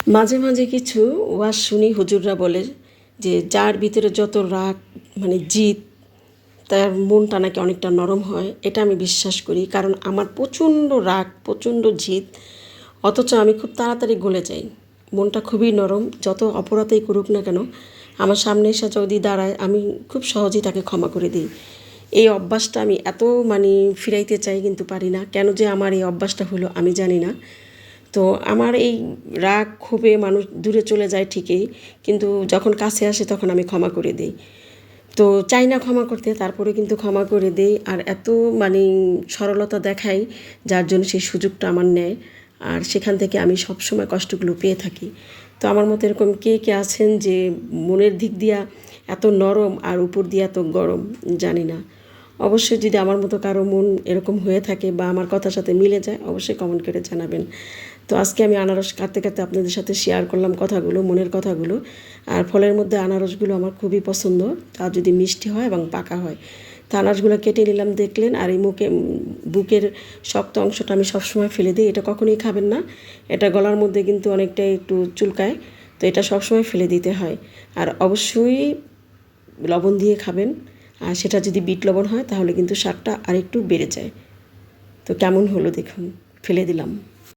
মাঝে মাঝে কিছু ওয়াজ শুনি, হুজুররা বলে যে যার ভিতরে যত রাগ জিদ, তার মনটা নাকি অনেকটা নরম হয়। এটা আমি বিশ্বাস করি, কারণ আমার প্রচণ্ড রাগ, প্রচণ্ড জিদ, অথচ আমি খুব তাড়াতাড়ি গলে যাই। মনটা খুবই নরম, যত অপরাধই করুক না কেন, আমার সামনে এসে যদি দাঁড়ায় আমি খুব সহজেই তাকে ক্ষমা করে দিই। এই অভ্যাসটা আমি এত ফিরাইতে চাই, কিন্তু পারি না। কেন যে আমার এই অভ্যাসটা হলো আমি জানি না। তো আমার এই রাগ ক্ষোভে মানুষ দূরে চলে যায় ঠিকই, কিন্তু যখন কাছে আসে তখন আমি ক্ষমা করে দিই। তো চাই না ক্ষমা করতে, তারপরে কিন্তু ক্ষমা করে দেই। আর এত সরলতা দেখাই, যার জন্য সেই সুযোগটা আমার নেয়, আর সেখান থেকে আমি সবসময় কষ্টগুলো পেয়ে থাকি। তো আমার মতো এরকম কে কে আছেন যে মনের দিক দিয়া এত নরম আর উপর দিয়ে এত গরম, জানি না। অবশ্যই যদি আমার মতো কারো মন এরকম হয়ে থাকে বা আমার কথার সাথে মিলে যায়, অবশ্যই কমেন্ট করে জানাবেন। তো আজকে আমি আনারস কাটতে কাটতে আপনাদের সাথে শেয়ার করলাম কথাগুলো, মনের কথাগুলো। আর ফলের মধ্যে আনারসগুলো আমার খুবই পছন্দ, তা যদি মিষ্টি হয় এবং পাকা হয়। তা আনারসগুলো কেটে নিলাম, দেখলেন। আর এই বুকের শক্ত অংশটা আমি সবসময় ফেলে দিই, এটা কখনোই খাবেন না। এটা গলার মধ্যে কিন্তু অনেকটাই একটু চুলকায়, তো এটা সবসময় ফেলে দিতে হয়। আর অবশ্যই লবণ দিয়ে খাবেন, আর সেটা যদি বিট লবণ হয় তাহলে কিন্তু স্বাদটা আরেকটু বেড়ে যায়। তো কেমন হলো দেখুন, ফেলে দিলাম।